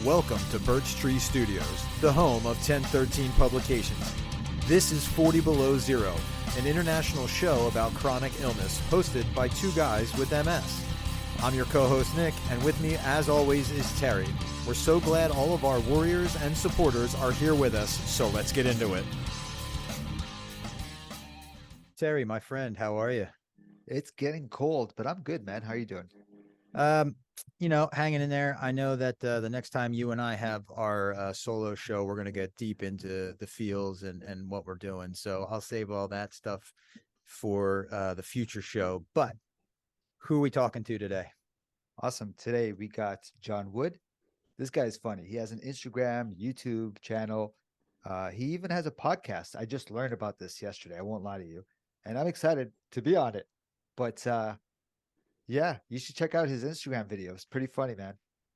Welcome to Birch Tree Studios, the home of 1013 Publications. This is 40 Below Zero, an international show about chronic illness hosted by two guys with MS. I'm your co-host Nick, and with me as always is Terry. We're so glad all of our warriors and supporters are here with us, so let's get into it. Terry, my friend, how are you? It's getting cold, but I'm good, man. How are you doing? Hanging in there. I know that the next time you and I have our solo show, we're going to get deep into the feels and what we're doing. So I'll save all that stuff for the future show. But who are we talking to today? Awesome. Today we got John Wood. This guy is funny. He has an Instagram, YouTube channel. He even has a podcast. I just learned about this yesterday. I won't lie to you. And I'm excited to be on it. But yeah, you should check out his Instagram videos. Pretty funny, man.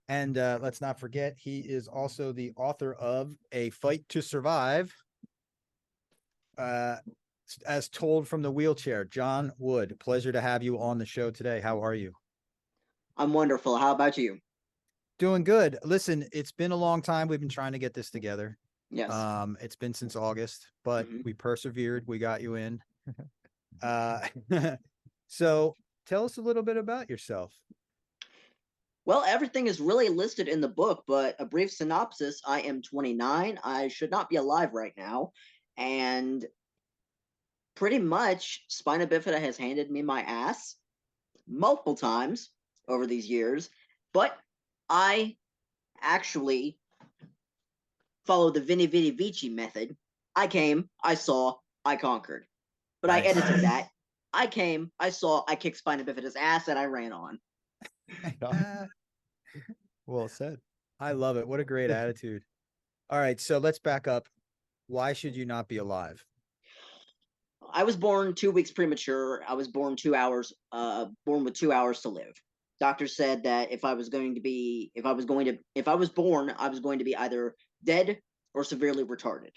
And let's not forget, he is also the author of A Fight to Survive, as told from the wheelchair. John Wood, pleasure to have you on the show today. How are you? I'm wonderful. How about you? Doing good. Listen, it's been a long time. We've been trying to get this together. Yes. It's been since August, but we persevered. We got you in. So tell us a little bit about yourself. Well, everything is really listed in the book, but a brief synopsis. I am 29. I should not be alive right now. And pretty much, Spina Bifida has handed me my ass multiple times over these years. But I actually follow the Vini Vidi Vici method. I came, I saw, I conquered. But nice. I edited that. I came, I saw, I kicked Spina Bifida's ass, and I ran on. Well said. I love it. What a great attitude. All right, so let's back up. Why should you not be alive? I was born 2 weeks premature. I was born 2 hours, born with 2 hours to live. Doctor said that if I was born, I was going to be either dead or severely retarded.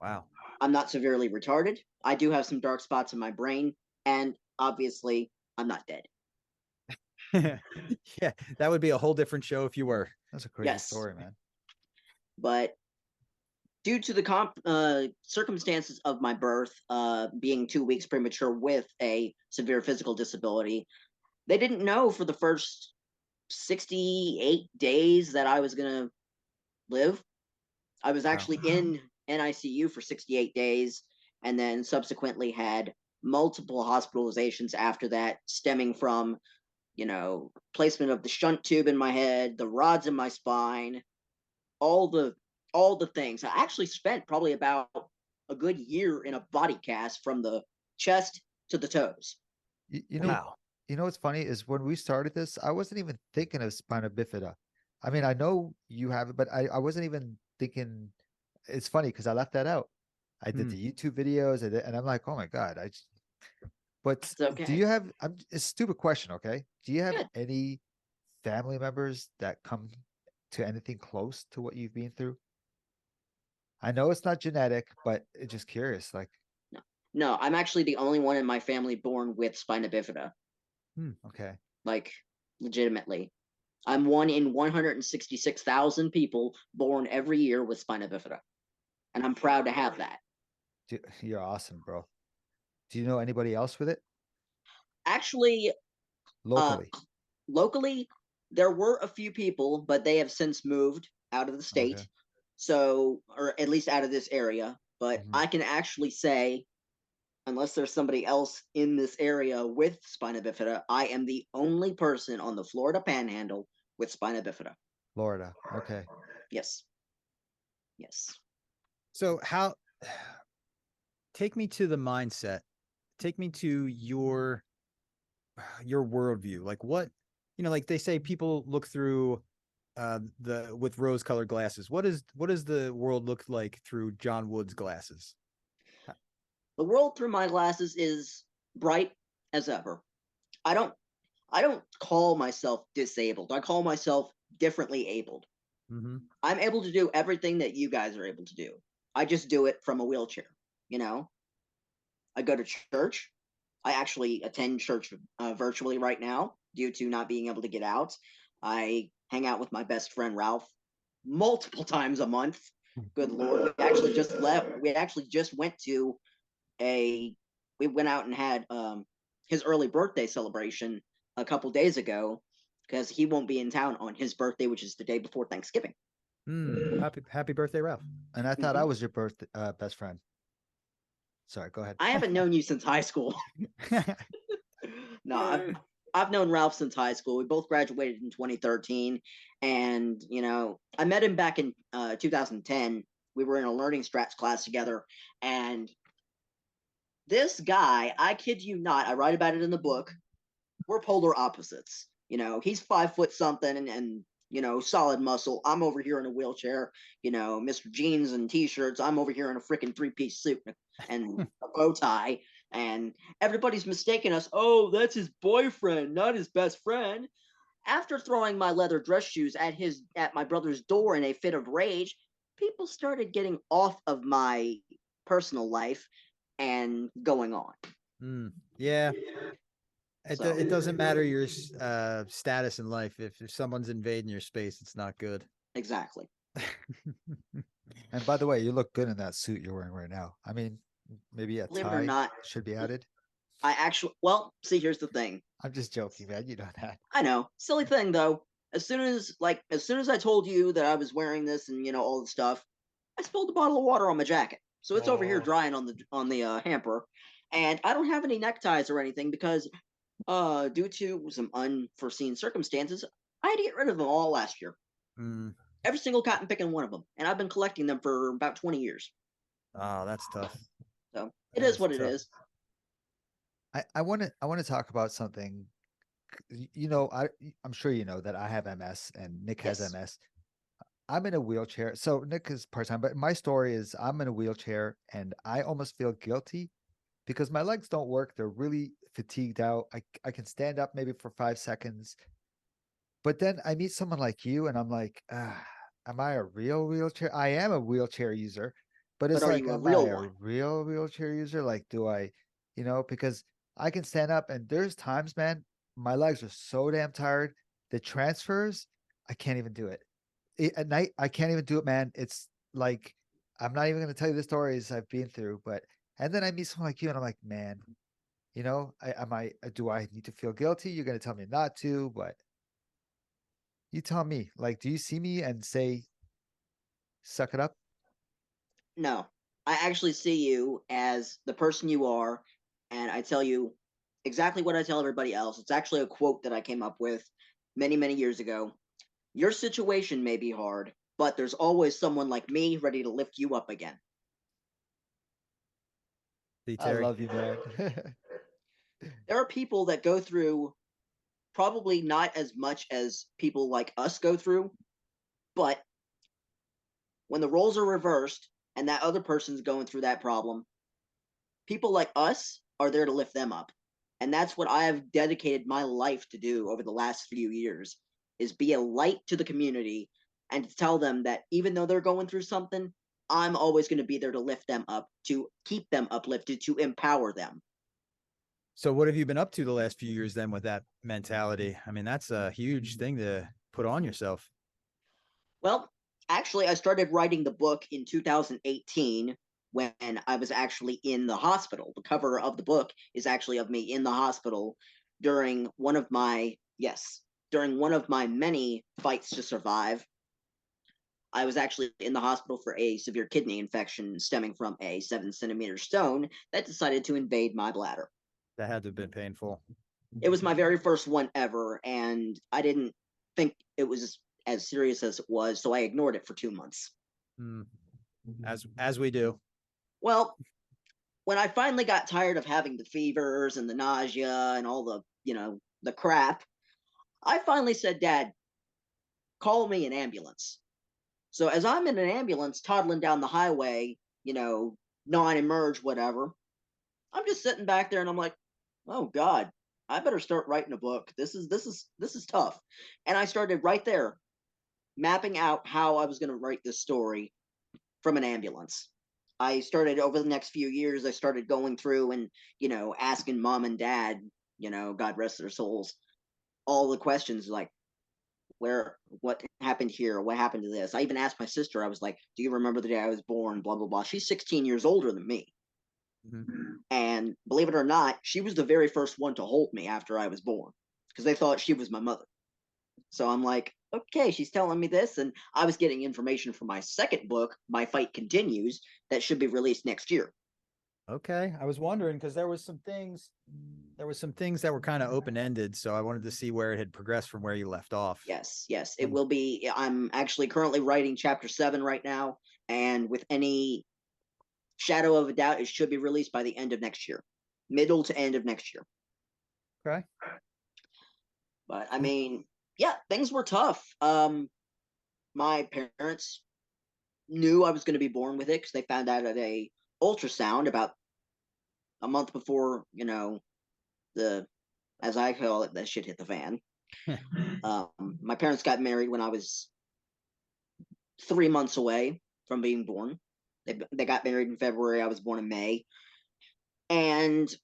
Wow. I'm not severely retarded. I do have some dark spots in my brain, and obviously, I'm not dead. Yeah, that would be a whole different show if you were. That's a crazy story, man. But due to the circumstances of my birth, being 2 weeks premature with a severe physical disability, they didn't know for the first 68 days that I was going to live. I was actually in NICU for 68 days, and then subsequently had multiple hospitalizations after that, stemming from, placement of the shunt tube in my head, the rods in my spine, all the things. I actually spent probably about a good year in a body cast from the chest to the toes. Wow. You know what's funny is when we started this, I wasn't even thinking of Spina Bifida. I mean, I know you have it, but I wasn't even thinking. It's funny because I left that out. I did the YouTube videos, and I'm like, oh my God. But okay. Do you have, it's a stupid question, okay? Do you have any family members that come to anything close to what you've been through? I know it's not genetic, but it's just curious. Like, no, I'm actually the only one in my family born with Spina Bifida. Okay. Like, legitimately. I'm one in 166,000 people born every year with Spina Bifida. And I'm proud to have that. You're awesome, bro. Do you know anybody else with it? Actually, locally, there were a few people, but they have since moved out of the state. Okay. So, or at least out of this area. But I can actually say, unless there's somebody else in this area with Spina Bifida, I am the only person on the Florida Panhandle with Spina Bifida. Florida. Okay. Yes. So take me to the mindset. Take me to your worldview. Like what, like they say people look through with rose-colored glasses. What does the world look like through John Wood's glasses? The world through my glasses is bright as ever. I don't call myself disabled. I call myself differently abled. I'm able to do everything that you guys are able to do. I just do it from a wheelchair. I go to church. I actually attend church virtually right now due to not being able to get out. I hang out with my best friend Ralph multiple times a month. Good Lord. We actually just went to we went out and had his early birthday celebration a couple days ago because he won't be in town on his birthday, which is the day before Thanksgiving. Happy birthday, Ralph. And I thought I was your best friend. Sorry, go ahead. I haven't known you since high school. No, I've known Ralph since high school. We both graduated in 2013, and I met him back in 2010. We were in a learning strats class together, and this guy, I kid you not, I write about it in the book. We're polar opposites. He's 5 foot something and solid muscle. I'm over here in a wheelchair, Mr. Jeans and t-shirts. I'm over here in a freaking 3-piece suit and a bow tie. And everybody's mistaken us. Oh, that's his boyfriend, not his best friend. After throwing my leather dress shoes at my brother's door in a fit of rage, people started getting off of my personal life and going on. Yeah. It doesn't matter your status in life. If someone's invading your space, it's not good. Exactly. And by the way, you look good in that suit you're wearing right now. I mean, maybe a Believe it tie or not, should be added. See, here's the thing. I'm just joking, man. You know that. I know. Silly thing though. As soon as I told you that I was wearing this and all the stuff, I spilled a bottle of water on my jacket. So it's over here drying on the hamper. And I don't have any neckties or anything because due to some unforeseen circumstances, I had to get rid of them all last year. Every single cotton picking one of them. And I've been collecting them for about 20 years. Oh, that's tough. So it is what it is. I want to talk about something. I'm sure you know that I have MS and Nick has MS. I'm in a wheelchair. So Nick is part-time, but my story is I'm in a wheelchair and I almost feel guilty because my legs don't work. They're really fatigued out. I can stand up maybe for 5 seconds. But then I meet someone like you and I'm like, am I a real wheelchair? I am a wheelchair user, but it's like, am I a real wheelchair user? Like, do I, because I can stand up and there's times, man, my legs are so damn tired. The transfers, I can't even do it. At night, I can't even do it, man. It's like, I'm not even going to tell you the stories I've been through, and then I meet someone like you and I'm like, man, do I need to feel guilty? You're going to tell me not to, but you tell me, like, do you see me and say, suck it up? No, I actually see you as the person you are. And I tell you exactly what I tell everybody else. It's actually a quote that I came up with many, many years ago. Your situation may be hard, but there's always someone like me ready to lift you up again. I love you, man. There are people that go through probably not as much as people like us go through, but when the roles are reversed and that other person's going through that problem, people like us are there to lift them up. And that's what I have dedicated my life to do over the last few years, is be a light to the community and to tell them that even though they're going through something, I'm always going to be there to lift them up, to keep them uplifted, to empower them. So what have you been up to the last few years then with that mentality? I mean, that's a huge thing to put on yourself. Well, actually, I started writing the book in 2018 when I was actually in the hospital. The cover of the book is actually of me in the hospital during one of my many fights to survive. I was actually in the hospital for a severe kidney infection stemming from a 7-centimeter stone that decided to invade my bladder. That had to have been painful. It was my very first one ever, and I didn't think it was as serious as it was, so I ignored it for 2 months. As we do. Well, when I finally got tired of having the fevers and the nausea and all the, the crap, I finally said, Dad, call me an ambulance. So as I'm in an ambulance toddling down the highway, non-emerge, whatever, I'm just sitting back there and I'm like, oh God, I better start writing a book. This is tough. And I started right there mapping out how I was going to write this story from an ambulance. I started over the next few years, I started going through and, asking mom and dad, God rest their souls, all the questions like, what happened here? What happened to this? I even asked my sister, I was like, do you remember the day I was born? Blah, blah, blah. She's 16 years older than me. Mhm. And believe it or not, she was the very first one to hold me after I was born because they thought she was my mother. So I'm like, okay, she's telling me this. And I was getting information from my second book, My Fight Continues, that should be released next year. Okay, I was wondering because there was some things that were kind of open ended, so I wanted to see where it had progressed from where you left off. Yes, yes, it will be. I'm actually currently writing chapter 7 right now, and with any shadow of a doubt, it should be released by the end of next year, middle to end of next year. Okay. But I mean, yeah, things were tough. My parents knew I was going to be born with it because they found out at a ultrasound about a month before, the, as I call it, that shit hit the fan. My parents got married when I was 3 months away from being born. They got married in February. I was born in May, and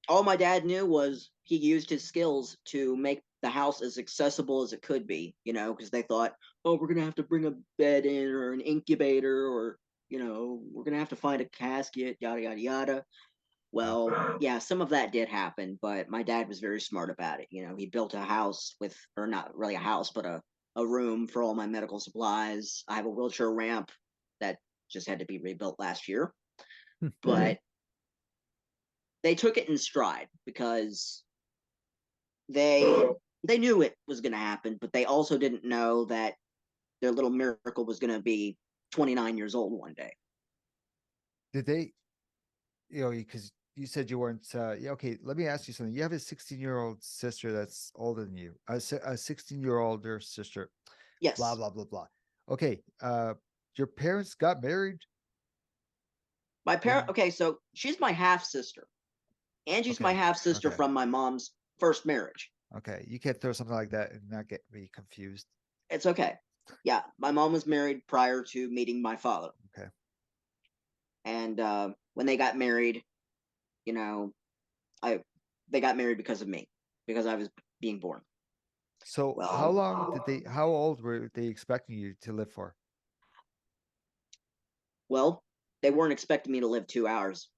all my dad knew was he used his skills to make the house as accessible as it could be. Because they thought, oh, we're gonna have to bring a bed in or an incubator, or we're gonna have to find a casket, yada yada yada. Well, yeah, some of that did happen, but my dad was very smart about it. He built a house with, or not really a house, but a room for all my medical supplies. I have a wheelchair ramp that just had to be rebuilt last year. But they took it in stride because they knew it was going to happen, but they also didn't know that their little miracle was going to be 29 years old one day. Did they, because you said you weren't, yeah, okay, let me ask you something. You have a 16-year-old sister that's older than you, a 16-year older sister, blah, Yes. blah, blah, blah. Okay. Your parents got married? My parent, okay, so she's my half sister. Angie's my Okay. half sister Okay. from my mom's first marriage. Okay. You can't throw something like that and not get me confused. It's okay. Yeah, my mom was married prior to meeting my father. Okay. And when they got married, you know, I they got married because of me, because I was being born. So how old were they expecting you to live for? Well, they weren't expecting me to live 2 hours.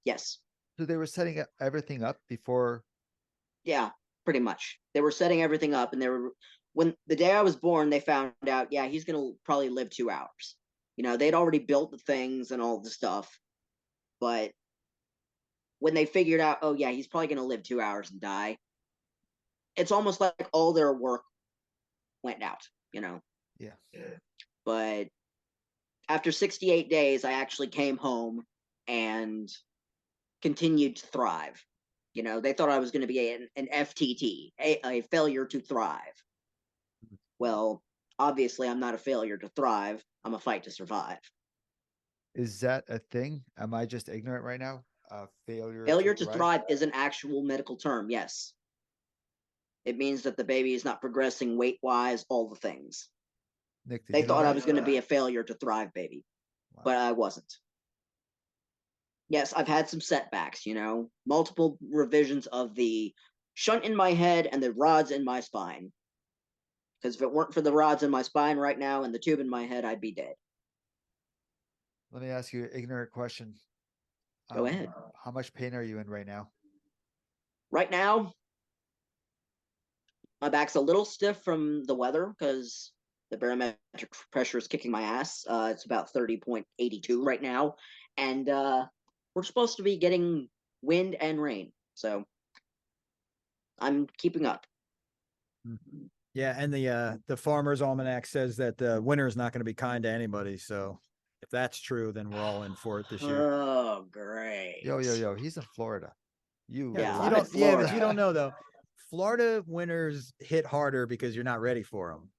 Yes. So they were setting everything up before. Yeah, pretty much. They were setting everything up, and when the day I was born, they found out, yeah, he's gonna probably live 2 hours. They'd already built the things and all the stuff, but when they figured out, oh yeah, he's probably gonna live 2 hours and die, it's almost like all their work went out. Yeah. But after 68 days, I actually came home and continued to thrive. They thought I was going to be an FTT, a failure to thrive. Well, obviously, I'm not a failure to thrive. I'm a fight to survive. Is that a thing? Am I just ignorant right now? Failure to Failure to thrive? thrive is an actual medical term, yes. It means that the baby is not progressing weight wise, all the things. Nick, did They you know thought I that? was going to be a failure to thrive baby, but I wasn't. Yes, I've had some setbacks, multiple revisions of the shunt in my head and the rods in my spine. Because if it weren't for the rods in my spine right now and the tube in my head, I'd be dead. Let me ask you an ignorant question. Go ahead. How much pain are you in right now? Right now, my back's a little stiff from the weather because the barometric pressure is kicking my ass. It's about 30.82 right now. And we're supposed to be getting wind and rain. So I'm keeping up. Yeah, and the Farmer's Almanac says that the winter is not going to be kind to anybody. So if that's true, then we're all in for it this year. Oh, great. Yo, he's in Florida. Yeah, you I'm in don't. Yeah, but Florida. you don't know though. Florida winters hit harder because you're not ready for them.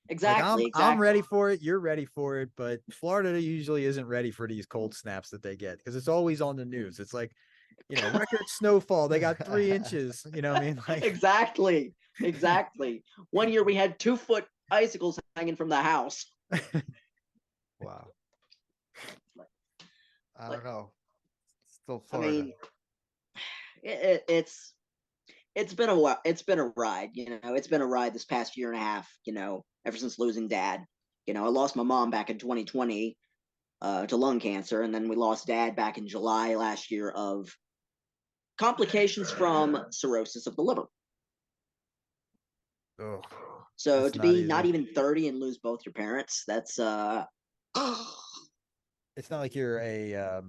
Exactly. I'm ready for it. You're ready for it, but Florida usually isn't ready for these cold snaps that they get because it's always on the news. It's like, record snowfall. They got 3 inches. You know what I mean? Like Exactly. One year we had 2-foot icicles hanging from the house. Wow. I don't know. Still I Florida. mean, it's it's been a while. It's been a ride. It's been a ride this past year and a half. Ever since losing dad. I lost my mom back in 2020 to lung cancer, and then we lost dad back in July last year of complications from cirrhosis of the liver. Oh, So that's to not be easy. not even 30 and lose both your parents, that's It's not like you're a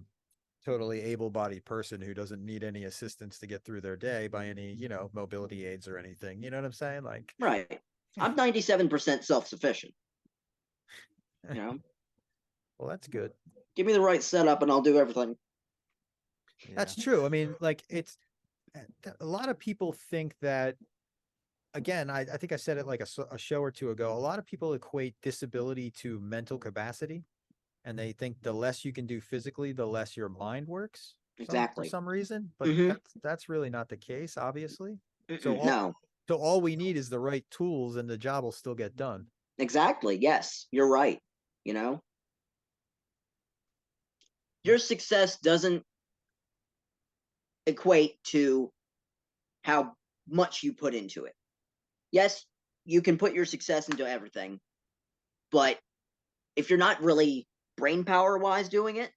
totally able-bodied person who doesn't need any assistance to get through their day by any, mobility aids or anything. You know what I'm saying? Like, right. I'm 97% self-sufficient. Well, that's good. Give me the right setup and I'll do everything. Yeah. That's true. I mean, like, it's a lot of people think that. Again, I think I said it like a show or two ago. A lot of people equate disability to mental capacity, and they think the less you can do physically, the less your mind works. For Exactly. some reason, but Mhm. that's really not the case, obviously. No. So all we need is the right tools, and the job will still get done. Exactly. Yes, you're right. Your success doesn't equate to how much you put into it. Yes, you can put your success into everything, but if you're not really brain power wise doing it,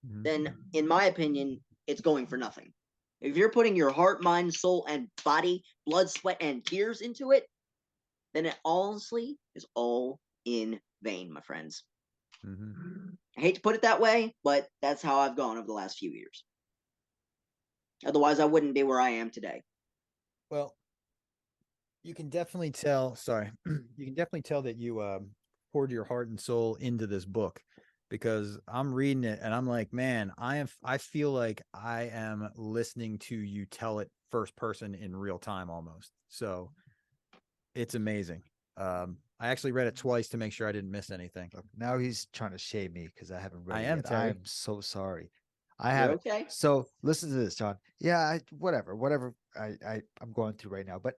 Mhm. then in my opinion, it's going for nothing. If you're putting your heart, mind, soul, and body, blood, sweat, and tears into it, then it honestly is all in vain, my friends. Mhm. I hate to put it that way, but that's how I've gone over the last few years. Otherwise, I wouldn't be where I am today. Well, you can definitely tell. Sorry, you can definitely tell that you poured your heart and soul into this book, because I'm reading it and I'm like, man, I feel like I am listening to you tell it first person in real time almost. So it's amazing. I actually read it twice to make sure I didn't miss anything. Look, now he's trying to shame me because I haven't read I it am, yet. Terry. I'm so sorry. I You're haven't. okay? So listen to this, John. Yeah, whatever I'm going through right now. But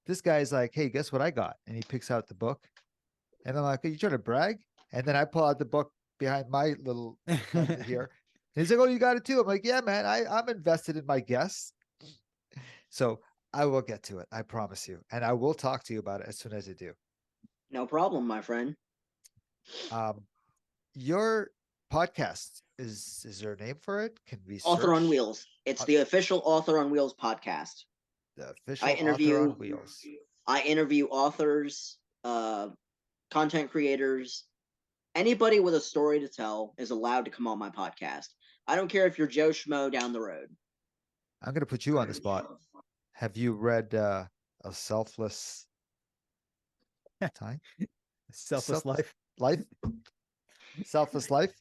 this guy's like, hey, guess what I got? And he picks out the book. And I'm like, are you trying to brag? And then I pull out the book behind my little here. And he's like, oh, you got it too. I'm like, yeah, man, I'm invested in my guests. So I will get to it. I promise you. And I will talk to you about it as soon as I do. No problem, my friend. Your podcast, is there a name for it? Can we Author on search Wheels. It's the official Author on Wheels podcast. the I official Author interview on Wheels? I interview authors, content creators, anybody with a story to tell is allowed to come on my podcast. I don't care if you're Joe Schmo down the road. I'm going to put you on the spot. Have you read A Selfless Time? Selfless life. Life? Selfless Life?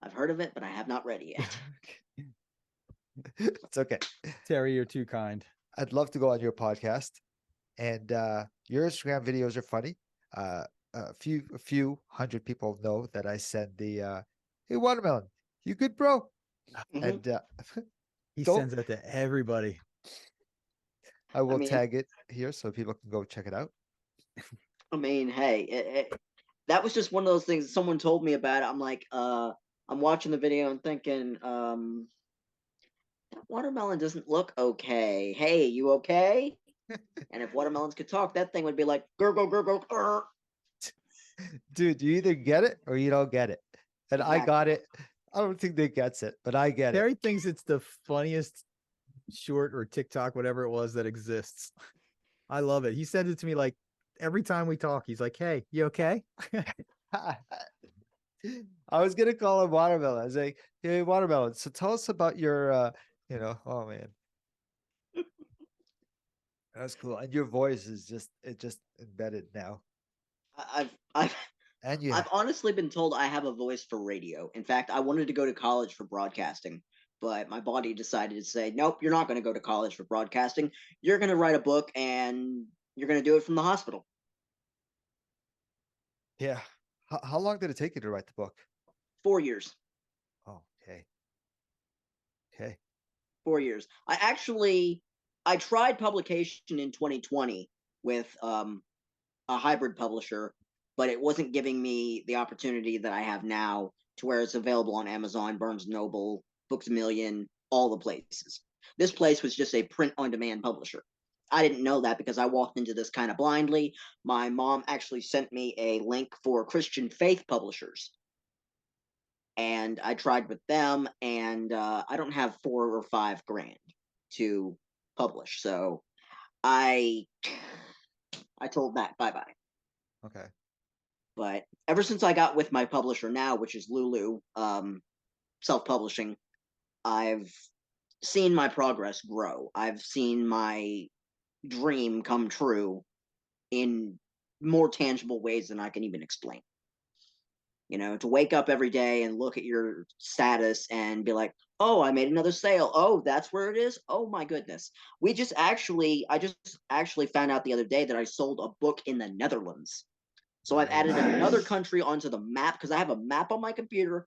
I've heard of it, but I have not read it yet. It's okay. Terry, you're too kind. I'd love to go on your podcast. And your Instagram videos are funny. A few hundred people know that I send the hey watermelon, you good, bro? Mhm. And He Don't- sends that to everybody. I will mean, tag it here so people can go check it out. I mean, hey, that was just one of those things. Someone told me about it. I'm like, I'm watching the video and thinking, that watermelon doesn't look okay. Hey, you okay? And if watermelons could talk, that thing would be like, gurgle, gurgle, gurgle. Dude, you either get it or you don't get it. And I got it. I don't think they gets it, but I get Terry it. thinks it's the funniest short or TikTok, whatever it was, that exists. I love it. He sends it to me like every time we talk. He's like, "Hey, you okay?" I was gonna call him watermelon. I was like, hey, watermelon. So tell us about your oh man. That's cool. And your voice is just embedded now. I've And you I've honestly been told I have a voice for radio. In fact, I wanted to go to college for broadcasting, but my body decided to say, nope, you're not going to go to college for broadcasting. You're going to write a book and you're going to do it from the hospital. yeah. How long did it take you to write the book? 4 years. Oh, okay. Okay. 4 years. I tried publication in 2020 with a hybrid publisher, but it wasn't giving me the opportunity that I have now to where it's available on Amazon, Barnes & Noble, Books A Million, all the places. This place was just a print-on-demand publisher. I didn't know that because I walked into this kind of blindly. My mom actually sent me a link for Christian Faith publishers, and I tried with them, and I don't have $4 or $5 grand to publish, so I told Matt bye-bye. Okay. But ever since I got with my publisher now, which is Lulu, self-publishing, I've seen my progress grow. I've seen my dream come true in more tangible ways than I can even explain. To wake up every day and look at your status and be like, oh, I made another sale. Oh, that's where it is. Oh my goodness. I just actually found out the other day that I sold a book in the Netherlands. So I've added another country onto the map because I have a map on my computer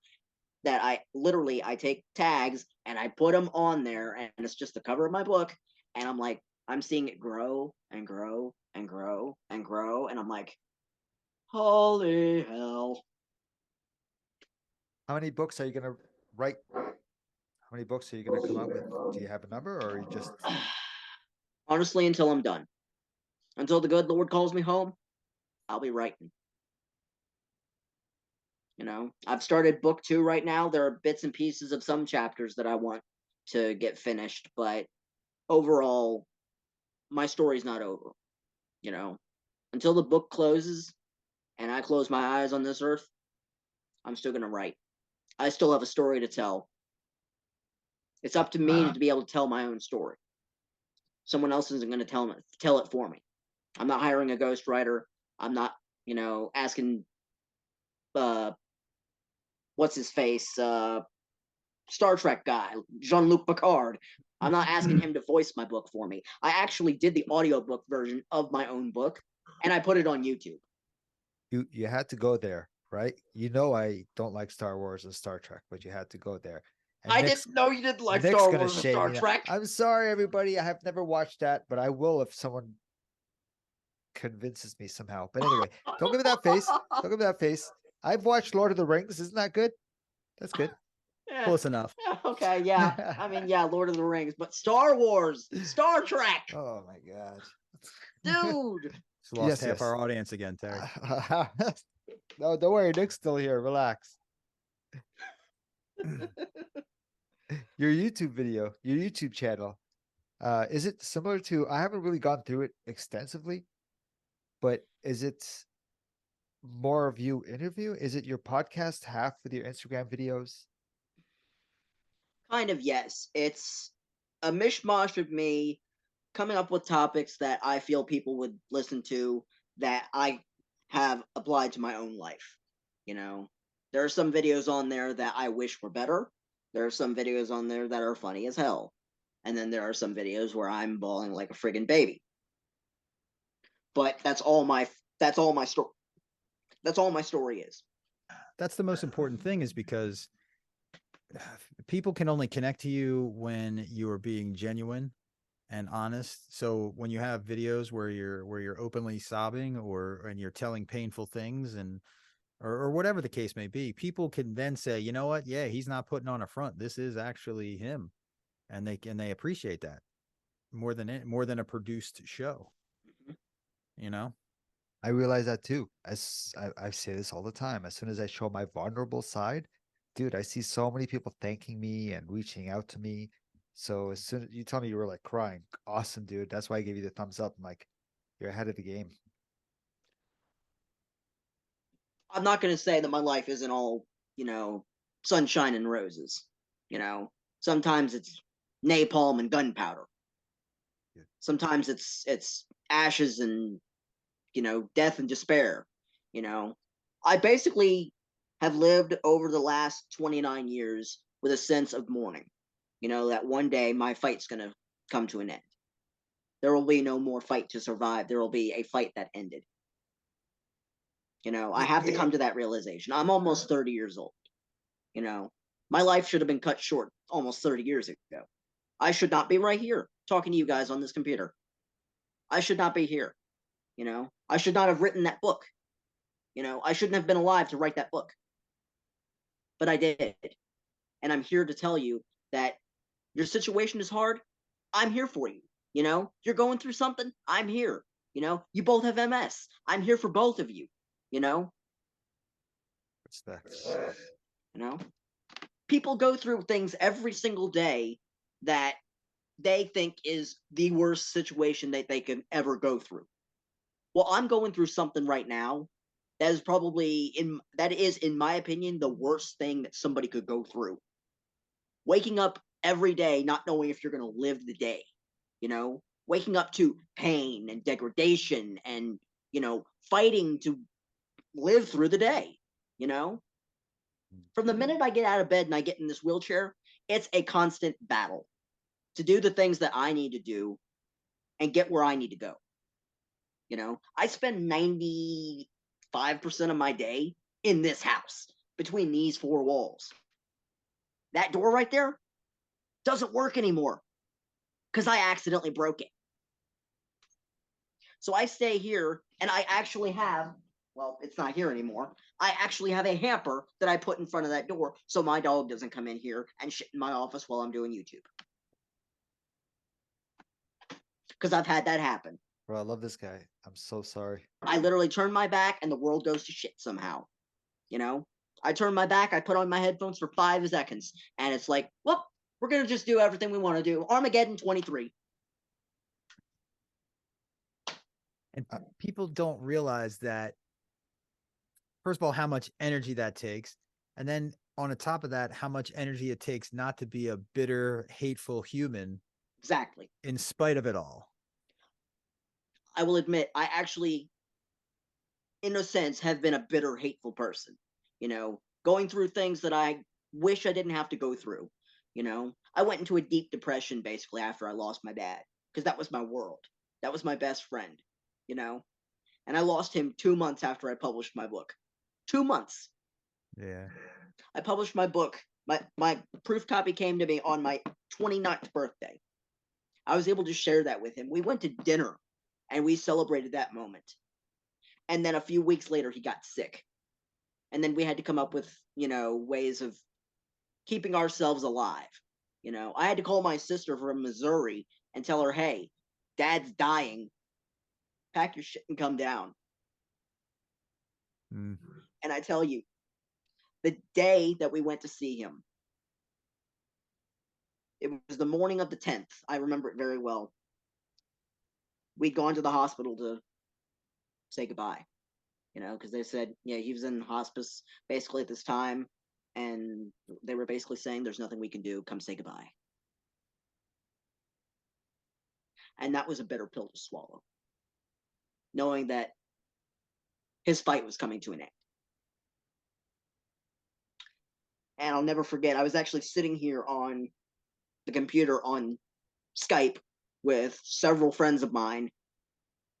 that I take tags and I put them on there, and it's just the cover of my book. And I'm like, I'm seeing it grow and grow and grow and grow. And I'm like, holy hell. How many books are you going to write? How many books are you going to come out with? Do you have a number, or are you just... Honestly, until I'm done. Until the good Lord calls me home, I'll be writing. I've started book 2 right now. There are bits and pieces of some chapters that I want to get finished, but overall, my story's not over. Until the book closes and I close my eyes on this earth, I'm still going to write. I still have a story to tell. It's up to me to be able to tell my own story. Someone else isn't going to tell it for me. I'm not hiring a ghostwriter. I'm not, asking what's his face, Star Trek guy, Jean-Luc Picard. I'm not asking him to voice my book for me. I actually did the audiobook version of my own book, and I put it on YouTube. You had to go there, right? I don't like Star Wars and Star Trek, but you had to go there. And I didn't know you didn't like Star Wars and Star Trek. I'm sorry, everybody. I have never watched that, but I will if someone convinces me somehow. But anyway, don't give me that face. Don't give me that face. I've watched Lord of the Rings. Isn't that good? That's good. Yeah. Close enough. Okay, yeah. I mean, yeah, Lord of the Rings, but Star Wars, Star Trek. Oh my god, dude! Just lost half our audience again, Terry. No, don't worry. Nick's still here. Relax. Your YouTube channel, is it similar to? I haven't really gone through it extensively, but is it more of you interview? Is it your podcast half with your Instagram videos? Kind of, yes. It's a mishmash of me coming up with topics that I feel people would listen to that I have applied to my own life. There are some videos on there that I wish were better. There are some videos on there that are funny as hell. And then there are some videos where I'm bawling like a friggin' baby. But that's all my story. That's all my story is. That's the most important thing, is because people can only connect to you when you are being genuine and honest. So when you have videos where you're openly sobbing and you're telling painful things or whatever the case may be, people can then say, you know what? Yeah, he's not putting on a front. This is actually him. And they appreciate that more than a produced show. I realize that too. As I say this all the time. As soon as I show my vulnerable side, dude, I see so many people thanking me and reaching out to me. So as soon as you tell me you were like crying, awesome, dude. That's why I gave you the thumbs up. I'm like, you're ahead of the game. I'm not going to say that my life isn't all, sunshine and roses. Sometimes it's napalm and gunpowder. Yeah. Sometimes it's ashes and, death and despair. I basically have lived over the last 29 years with a sense of mourning. That one day my fight's going to come to an end. There will be no more fight to survive. There will be a fight that ended. I have to come to that realization. I'm almost 30 years old. My life should have been cut short almost 30 years ago. I should not be right here talking to you guys on this computer. I should not be here. I should not have written that book. I shouldn't have been alive to write that book. But I did. And I'm here to tell you that your situation is hard. I'm here for you. You know, you're going through something, I'm here. You know, you both have MS. I'm here for both of you. You know, Respect. you know, people go through things every single day that they think is the worst situation that they can ever go through. Well, I'm going through something right now that is in my opinion the worst thing that somebody could go through. Waking up every day not knowing if you're going to live the day, you know, waking up to pain and degradation and, you know, fighting to live through the day, you know. From the minute I get out of bed and I get in this wheelchair, it's a constant battle to do the things that I need to do and get where I need to go. You know, I spend 95% of my day in this house between these four walls. That door right there doesn't work anymore because I accidentally broke it. So I stay here and I actually have, well, it's not here anymore. I actually have a hamper that I put in front of that door so my dog doesn't come in here and shit in my office while I'm doing YouTube. Because I've had that happen. Bro, I love this guy. I'm so sorry. I literally turn my back and the world goes to shit somehow. You know, I turn my back, I put on my headphones for 5 seconds, and it's like, well, we're going to just do everything we want to do. Armageddon 23. And people don't realize that, first of all, how much energy that takes. And then on the top of that, how much energy it takes not to be a bitter, hateful human. Exactly. In spite of it all. I will admit, I actually, in a sense, have been a bitter, hateful person. You know, going through things that I wish I didn't have to go through. You know, I went into a deep depression basically after I lost my dad because that was my world. That was my best friend, you know, and I lost him 2 months after I published my book. 2 months. Yeah. I published my book. My proof copy came to me on my 29th birthday. I was able to share that with him. We went to dinner and we celebrated that moment. And then a few weeks later, he got sick. And then we had to come up with, you know, ways of keeping ourselves alive. You know, I had to call my sister from Missouri and tell her, hey, Dad's dying. Pack your shit and come down. Mm. And I tell you, the day that we went to see him, it was the morning of the 10th. I remember it very well. We'd gone to the hospital to say goodbye, you know, because they said, yeah, he was in hospice basically at this time. And they were basically saying, there's nothing we can do. Come say goodbye. And that was a bitter pill to swallow, knowing that his fight was coming to an end. And I'll never forget, I was actually sitting here on the computer on Skype with several friends of mine,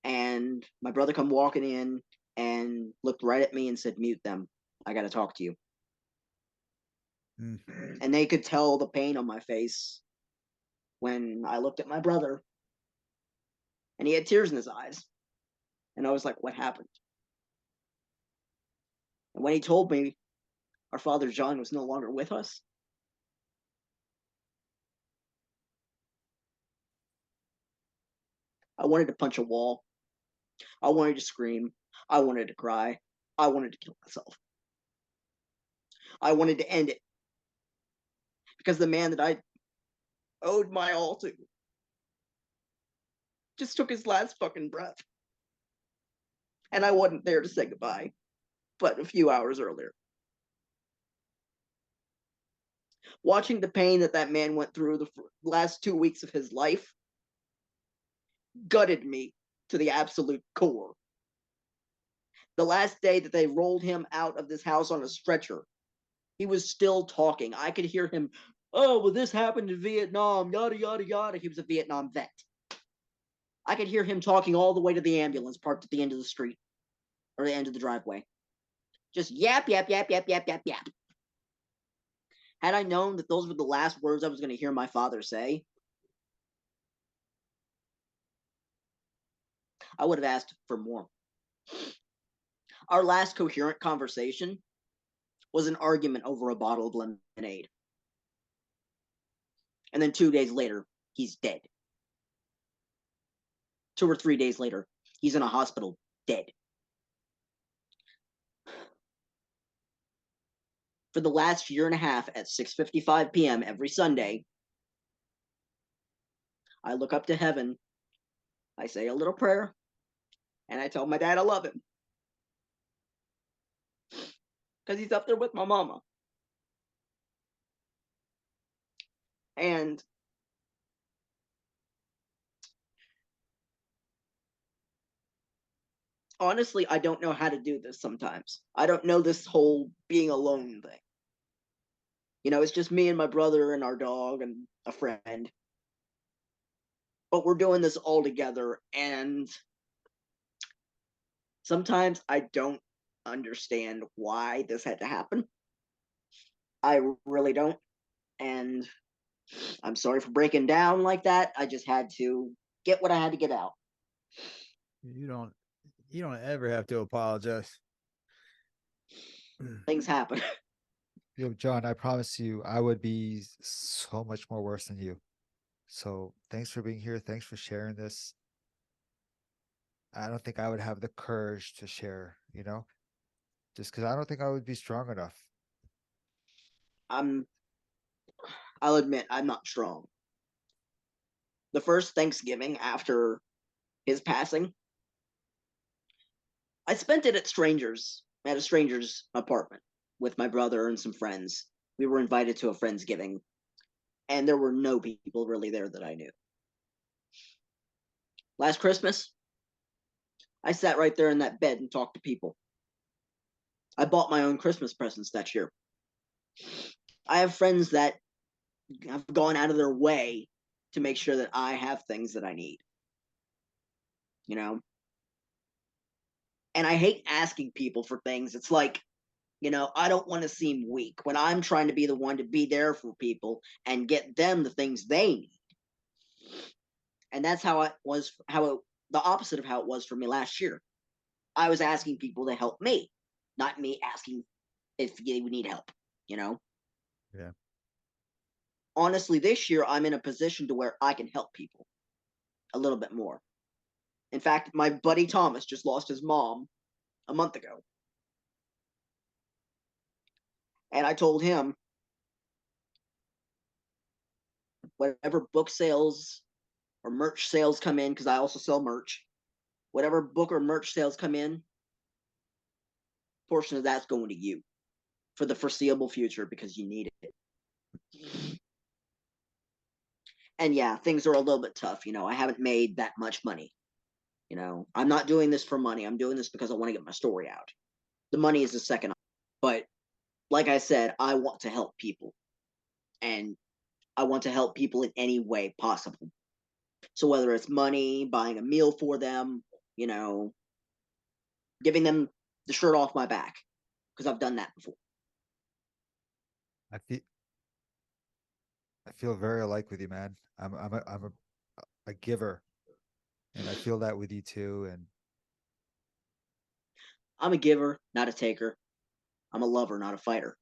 and my brother come walking in and looked right at me and said, mute them. I got to talk to you. Mm. And they could tell the pain on my face when I looked at my brother, and he had tears in his eyes. And I was like, what happened? And when he told me our father John was no longer with us, I wanted to punch a wall. I wanted to scream. I wanted to cry. I wanted to kill myself. I wanted to end it. Because the man that I owed my all to just took his last fucking breath. And I wasn't there to say goodbye, but a few hours earlier. Watching the pain that that man went through the last 2 weeks of his life gutted me to the absolute core. The last day that they rolled him out of this house on a stretcher, he was still talking. I could hear him, oh, well, this happened in Vietnam, yada, yada, yada. He was a Vietnam vet. I could hear him talking all the way to the ambulance parked at the end of the street, or the end of the driveway. Just yap, yap, yap, yap, yap, yap, yap. Had I known that those were the last words I was going to hear my father say, I would have asked for more. Our last coherent conversation was an argument over a bottle of lemonade. And then 2 days later, he's dead. 2 or 3 days later, he's in a hospital, dead. For the last year and a half at 6:55 p.m. every Sunday, I look up to heaven, I say a little prayer, and I tell my dad I love him. Because he's up there with my mama. And honestly, I don't know how to do this sometimes. I don't know this whole being alone thing. It's just me and my brother and our dog and a friend. But we're doing this all together, and sometimes I don't understand why this had to happen. I really don't. And I'm sorry for breaking down like that. I just had to get what I had to get out. You don't ever have to apologize. Things happen. Yo, John, I promise you, I would be so much more worse than you. So thanks for being here. Thanks for sharing this. I don't think I would have the courage to share, just because I don't think I would be strong enough. I'll admit I'm not strong. The first Thanksgiving after his passing, I spent it at a stranger's apartment with my brother and some friends. We were invited to a Friendsgiving, and there were no people really there that I knew. Last Christmas, I sat right there in that bed and talked to people. I bought my own Christmas presents that year. I have friends that have gone out of their way to make sure that I have things that I need. And I hate asking people for things. It's like, I don't want to seem weak when I'm trying to be the one to be there for people and get them the things they need. And that's the opposite of how it was for me last year. I was asking people to help me, not me asking if you need help, Yeah. Honestly, this year I'm in a position to where I can help people a little bit more. In fact, my buddy Thomas just lost his mom a month ago. And I told him, whatever book sales or merch sales come in, because I also sell merch, whatever book or merch sales come in, portion of that's going to you for the foreseeable future because you need it. And yeah, things are a little bit tough. I haven't made that much money. I'm not doing this for money. I'm doing this because I want to get my story out. The money is the second. But like I said, I want to help people. And I want to help people in any way possible. So whether it's money, buying a meal for them, giving them the shirt off my back, because I've done that before. I feel very alike with you, man. I'm a giver, and I feel that with you too. And I'm a giver, not a taker. I'm a lover, not a fighter.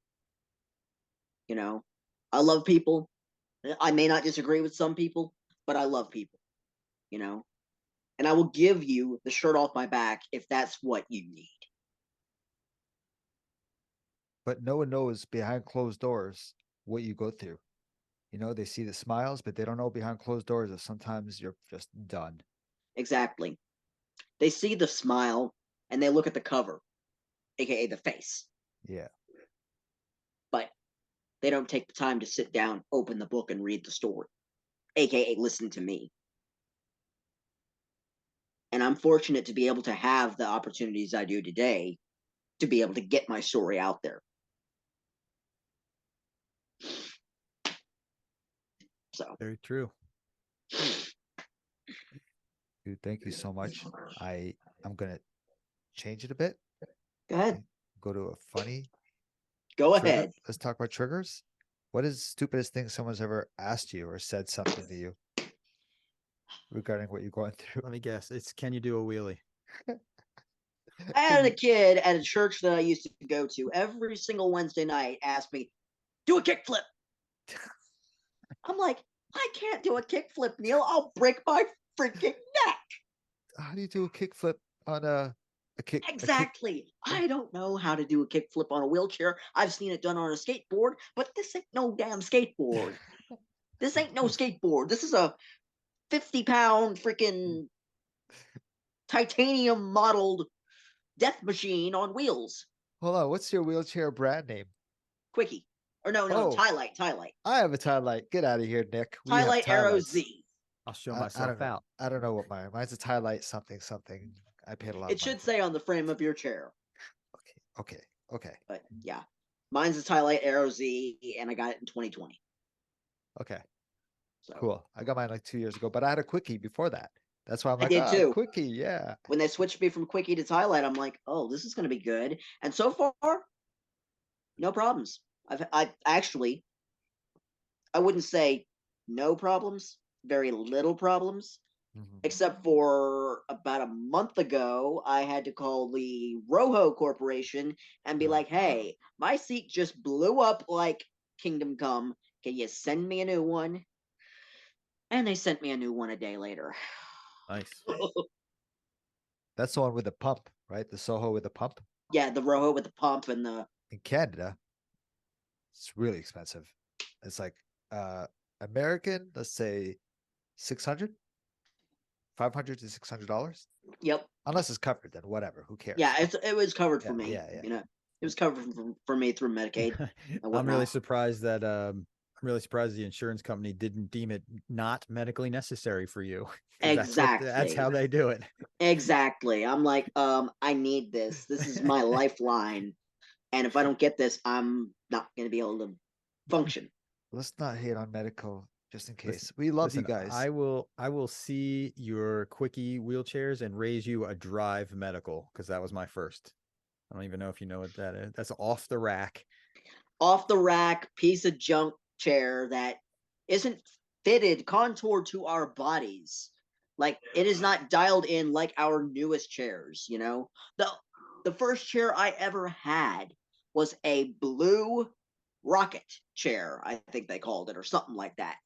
I love people. I may not disagree with some people, but I love people. And I will give you the shirt off my back if that's what you need. but no one knows behind closed doors what you go through. They see the smiles, but they don't know behind closed doors that sometimes you're just done. Exactly. They see the smile and they look at the cover, aka the face. Yeah. But they don't take the time to sit down, open the book, and read the story, aka listen to me. And I'm fortunate to be able to have the opportunities I do today to be able to get my story out there. So Very true. Dude, thank you so much. I'm gonna change it a bit. go ahead. Go to a funny Go trigger. ahead. Let's talk about triggers. What is the stupidest thing someone's ever asked you or said something to you regarding what you're going through? Let me guess. It's can you do a wheelie? I had a kid at a church that I used to go to every single Wednesday night ask me, do a kickflip. I'm like, I can't do a kickflip, Neil. I'll break my freaking neck. how do you do a kickflip on a kick? Exactly. I don't know how to do a kickflip on a wheelchair. I've seen it done on a skateboard, but this ain't no damn skateboard. This ain't no skateboard. This is a 50-pound freaking titanium modeled death machine on wheels. Hold on, what's your wheelchair brand name? Quickie. Or no, Oh. Tie-Light. I have a tie light. Get out of here, Nick. We have Tie-Light tie Arrow lights. Z. I'll show I myself don't know. out. I don't know what mine's a tie light something something. I paid a lot It of money. should say on the frame of your chair. Okay. But yeah. Mine's a Tie-Light Arrow Z, and I got it in 2020. Okay. So Cool. I got mine like 2 years ago, but I had a quickie before that. That's why I'm like, did too. quickie, yeah. When they switched me from Quickie to Tie-Light, I'm like, oh, this is going to be good. And so far, no problems. I actually, I wouldn't say no problems, very little problems, Mhm. except for about a month ago, I had to call the Rojo Corporation and be like, hey, my seat just blew up like Kingdom Come. Can you send me a new one? And they sent me a new one a day later. Nice. That's the one with the pump, right? The Soho with the pump. Yeah, the Rojo with the pump and the In Canada, it's really expensive. It's like American, let's say 600, 500 to $600. yep. Unless it's covered, then whatever. Who cares? Yeah, it was covered for Yeah, me. yeah. You know, it was covered for me through Medicaid. I'm really surprised that the insurance company didn't deem it not medically necessary for you. 'Cause Exactly. That's how they do it. Exactly. I'm like, I need this. This is my lifeline. And if I don't get this, I'm not gonna be able to function. Let's not hate on medical just in case. Listen- We love you Listen, guys. I will see your quickie wheelchairs and raise you a Drive Medical because that was my first. I don't even know if you know what that is. That's off the rack. Off the rack piece of junk chair that isn't fitted, contoured to our bodies. Like it is not dialed in like our newest chairs, you know? The first chair I ever had was a blue rocket chair, I think they called it, or something like that.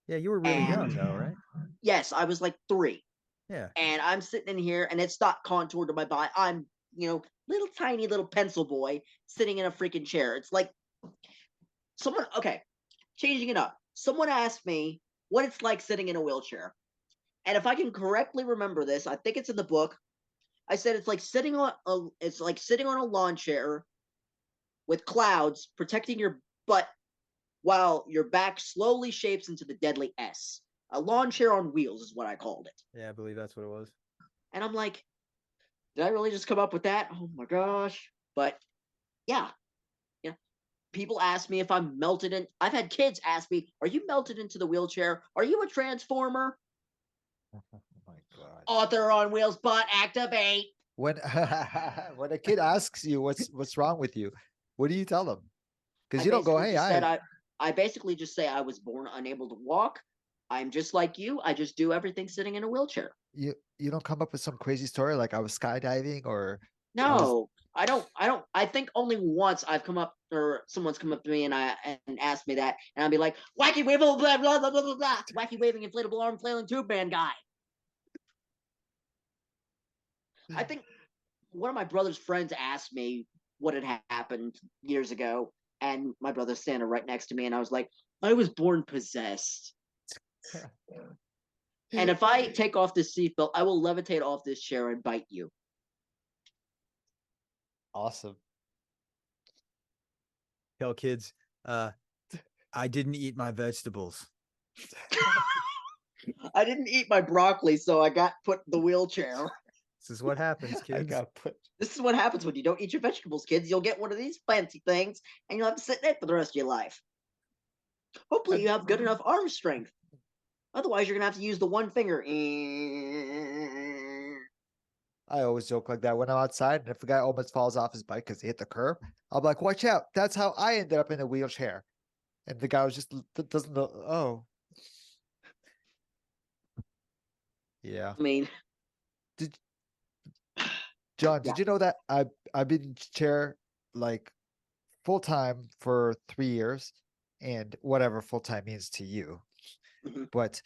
Yeah, you were really And young though, right? yes, I was like 3. Yeah. And I'm sitting in here and it's not contoured to my body. I'm, little tiny little pencil boy sitting in a freaking chair. It's like changing it up. Someone asked me what it's like sitting in a wheelchair. And if I can correctly remember this, I think it's in the book. I said it's like sitting on a lawn chair with clouds protecting your butt while your back slowly shapes into the deadly S. A lawn chair on wheels is what I called it. Yeah, I believe that's what it was. And I'm like, did I really just come up with that? Oh my gosh. But yeah. People ask me if I'm melted in. I've had kids ask me, are you melted into the wheelchair? Are you a transformer? Oh my God. Author on wheels, butt activate. When when a kid asks you what's wrong with you, what do you tell them? Because you don't go, hey, I basically just say I was born unable to walk. I'm just like you. I just do everything sitting in a wheelchair. you don't come up with some crazy story like I was skydiving or No, I don't. I think only once I've come up or someone's come up to me and asked me that, and I'll be like, wacky waving, blah blah blah blah blah blah, wacky waving inflatable arm flailing tube man guy. I think one of my brother's friends asked me what had happened years ago, and my brother's standing right next to me, and I was like, I was born possessed. And if I take off this seatbelt, I will levitate off this chair and bite you. Awesome. Tell kids, I didn't eat my vegetables. I didn't eat my broccoli, so I got put in the wheelchair. This is what happens, kids. I got put. This is what happens when you don't eat your vegetables, kids. You'll get one of these fancy things, and you'll have to sit in it for the rest of your life. Hopefully, you have good enough arm strength. Otherwise, you're gonna have to use the one finger. I always joke like that when I'm outside, and if a guy almost falls off his bike because he hit the curb, I'll be like, "Watch out! That's how I ended up in a wheelchair." And the guy was just doesn't know. Oh, yeah. I mean, John, Yeah. did you know that I've been in chair like full time for 3 years, and whatever full time means to you. Mhm. but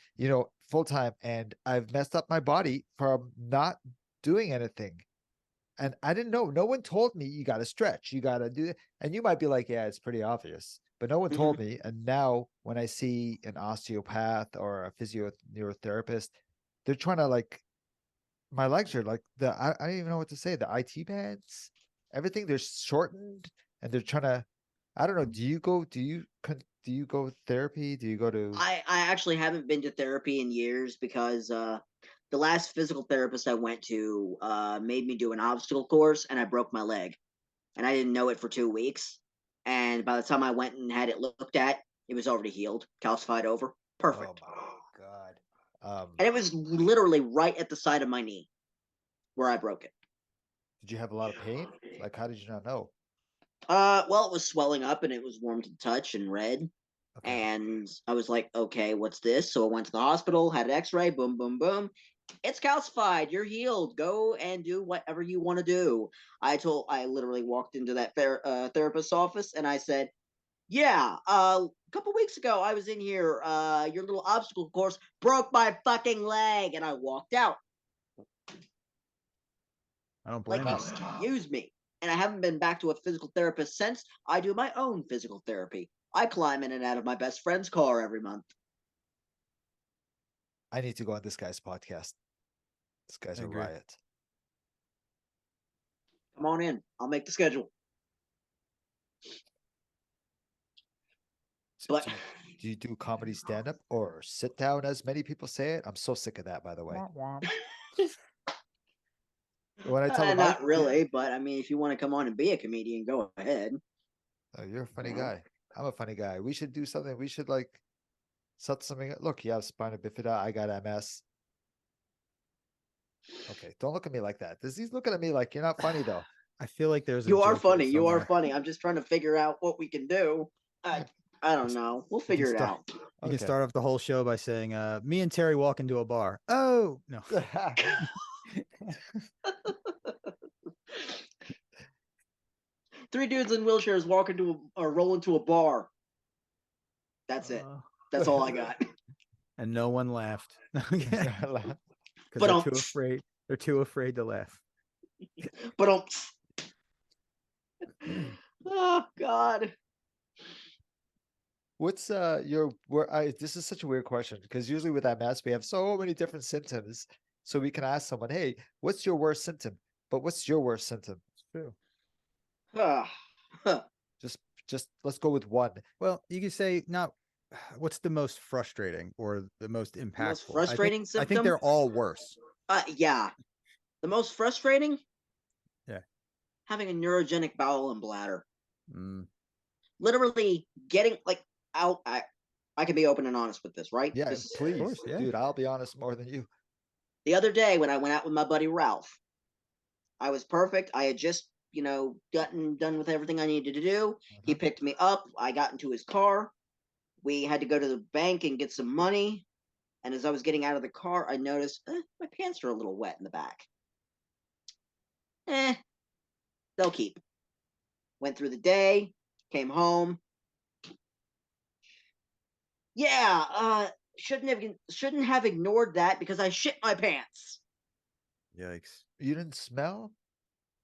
full time, and I've messed up my body from not doing anything. And I didn't know. No one told me you got to stretch, you got to do it. And you might be like, yeah, it's pretty obvious, but no one Mhm. told me. And now when I see an osteopath or a physiotherapist, they're trying to like, my legs are like I don't even know what to say. The IT bands, everything, they're shortened, and they're trying to. I don't know. Do you go therapy? Do you go to? I actually haven't been to therapy in years because the last physical therapist I went to made me do an obstacle course and I broke my leg and I didn't know it for 2 weeks. And by the time I went and had it looked at, it was already healed, calcified over, Oh perfect. my god. And it was literally right at the side of my knee where I broke it. Did you have a lot of pain? Like, how did you not know? Well, it was swelling up and it was warm to the touch and red. Okay. And I was like, okay, what's this? So I went to the hospital, had an x-ray, boom, boom, boom. It's calcified. You're healed. Go and do whatever you want to do. I literally walked into that therapist's office and I said, yeah, a couple weeks ago I was in here. Your little obstacle course broke my fucking leg. And I walked out. I don't Like, blame you. excuse me. And I haven't been back to a physical therapist since. I do my own physical therapy. I climb in and out of my best friend's car every month. I need to go on this guy's podcast. This guy's I a agree. riot. Come on in. I'll make the schedule. But Do you do comedy stand up or sit down, as many people say it? I'm so sick of that, by the way. When I tell them not really. But I mean, if you want to come on and be a comedian, go ahead. oh, you're a funny You know? guy. I'm a funny guy. We should do something. We should like set something. Look, you have spina bifida. I got MS. Okay, don't look at me like that. He's looking at me like you're not funny though. I feel like there's a You are joke there funny. You are somewhere. funny. I'm just trying to figure out what we can do. I don't It's- know. We'll You can figure it start. out. You can Okay. start off the whole show by saying, "Me and Terry walk into a bar." Oh no! Three dudes in wheelchairs walk into or roll into a bar. That's it. That's all I got. And no one laughed because But they're too afraid. They're too afraid to laugh. but oh God. What's your this is such a weird question because usually with MS we have so many different symptoms. So we can ask someone, hey, what's your worst symptom? But what's your worst symptom? It's true. Just just let's go with one. Well, you could say not. What's the most frustrating or the most The most impactful? frustrating I think symptom? they're all worse. Yeah. The most frustrating? Yeah. Having a neurogenic bowel and bladder. Mm. Literally getting like out. I can be open and honest with this, right? Yeah, This please. course, yeah. Dude, I'll be honest more than you. the other day when I went out with my buddy Ralph. I was perfect. I had just, gotten done with everything I needed to do. He Uh-huh. picked me up. I got into his car. We had to go to the bank and get some money. And as I was getting out of the car, I noticed my pants are a little wet in the back. Eh, they'll keep. Went through the day, came home. Yeah, shouldn't have ignored that because I shit my pants. Yikes. You didn't smell?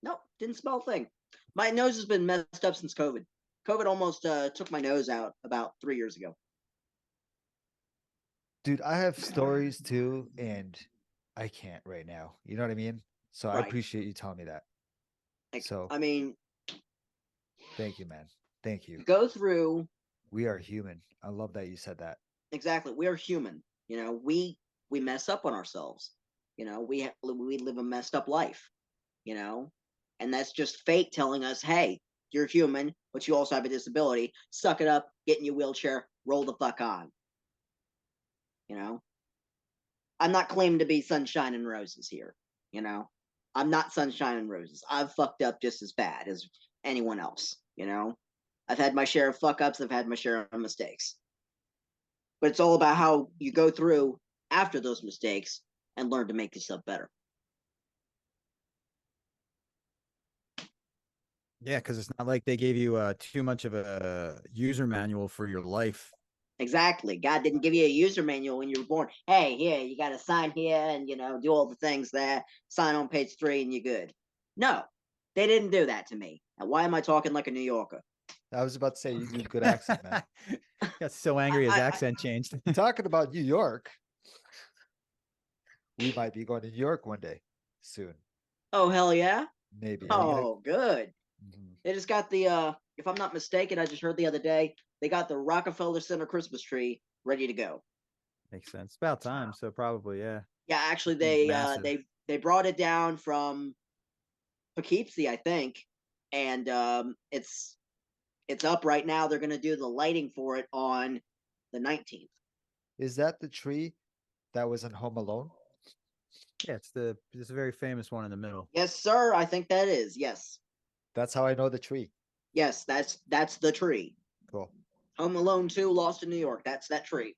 Nope, didn't smell a thing. My nose has been messed up since COVID. COVID almost took my nose out about 3 years ago. Dude, I have stories too, and I can't right now. You know what I mean? So I Right. appreciate you telling me that. Like, So I mean, thank you, man. Thank you. go through We are human. I love that you said that. exactly. We're human. We mess up on ourselves. We live a messed up life. You know, and that's just fate telling us, hey, you're human, but you also have a disability. Suck it up, get in your wheelchair, roll the fuck on. You know, I'm not claiming to be sunshine and roses here. You know, I'm not sunshine and roses. I've fucked up just as bad as anyone else. I've had my share of fuck ups. I've had my share of mistakes. But it's all about how you go through after those mistakes and learn to make yourself better. Yeah, because it's not like they gave you too much of a user manual for your life. Exactly. God didn't give you a user manual when you were born. Hey, here, you got to sign here and, do all the things there. Sign on page 3 and you're good. No, they didn't do that to me. Now, why am I talking like a New Yorker? I was about to say you do a good accent, man. Got so angry his accent changed. Talking about New York, we might be going to New York one day soon. Oh, hell yeah. Maybe. Oh, good. Mhm. They just got the, if I'm not mistaken, I just heard the other day, they got the Rockefeller Center Christmas tree ready to go. Makes sense. About time. So probably, yeah. Yeah, actually, Thing's massive. they brought it down from Poughkeepsie, I think, and it's up right now. They're going to do the lighting for it on the 19th. Is that the tree that was in Home Alone? Yeah, it's a very famous one in the middle. Yes, sir. I think that is. Yes. That's how I know the tree. Yes, that's the tree. Cool. Home Alone 2, Lost in New York. That's that tree.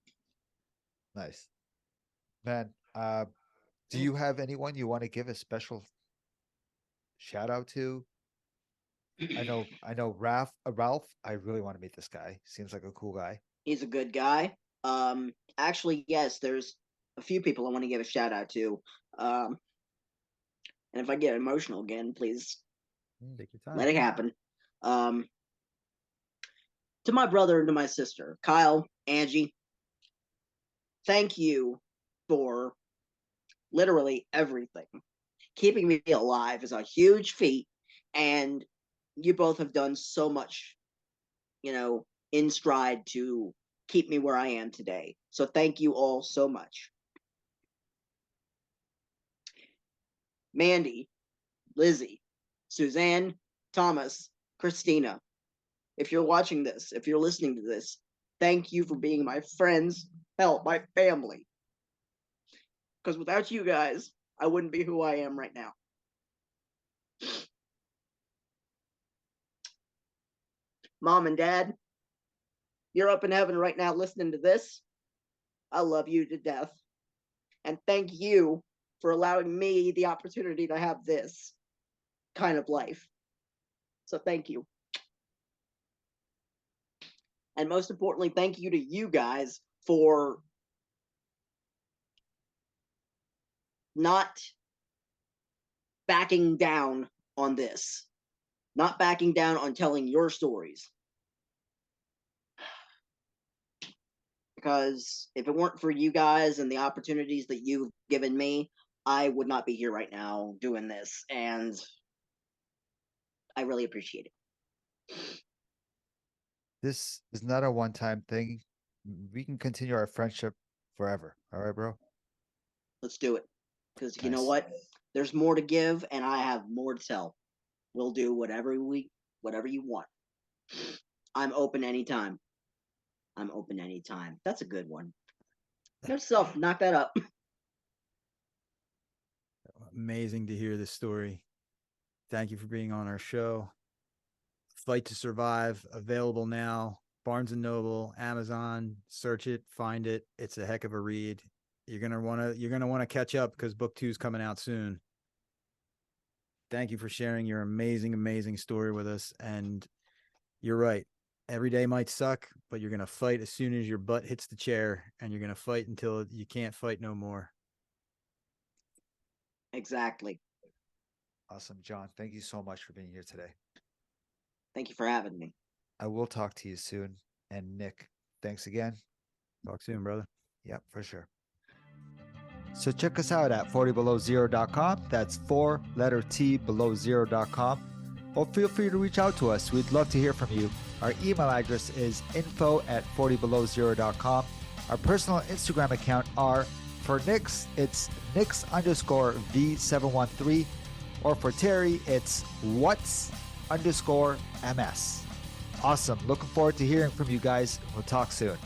Nice. Man, do you have anyone you want to give a special shout out to? I know Ralph, I really want to meet this guy. Seems like a cool guy. He's a good guy. Actually, yes, there's a few people I want to give a shout out to. And if I get emotional again, please Take your time. let it happen. To my brother and to my sister, Kyle, Angie, thank you for literally everything. Keeping me alive is a huge feat, and you both have done so much, in stride to keep me where I am today. So thank you all so much. Mandy, Lizzie, Suzanne, Thomas, Christina, if you're watching this, if you're listening to this, thank you for being my friends, hell, my family. Because without you guys, I wouldn't be who I am right now. Mom and Dad, you're up in heaven right now listening to this. I love you to death. And thank you for allowing me the opportunity to have this kind of life. So thank you. And most importantly, thank you to you guys for not backing down on this, not backing down on telling your stories. Because if it weren't for you guys and the opportunities that you've given me, I would not be here right now doing this. And I really appreciate it. This is not a one-time thing. We can continue our friendship forever. All right, bro? Let's do it. Because you know Nice. what? There's more to give and I have more to tell. We'll do whatever you want. I'm open anytime. I'm open anytime. That's a good one. Yourself, knock that up. Amazing to hear this story. Thank you for being on our show. Fight to Survive, available now. Barnes and Noble, Amazon. Search it, find it. It's a heck of a read. You're gonna want to catch up because book 2 is coming out soon. Thank you for sharing your amazing story with us. And you're right. Every day might suck, but you're going to fight as soon as your butt hits the chair, and you're going to fight until you can't fight no more. Exactly. Awesome, John. Thank you so much for being here today. Thank you for having me. I will talk to you soon. And Nick, thanks again. Talk soon, brother. Yep, for sure. So check us out at 40belowzero.com. That's 4 letter T below 0.com. Or feel free to reach out to us. We'd love to hear from you. Our email address is info@40belowzero.com. Our personal Instagram account are, for Nix, it's Nix_V713. Or for Terry, it's What's_MS. Awesome. Looking forward to hearing from you guys. We'll talk soon.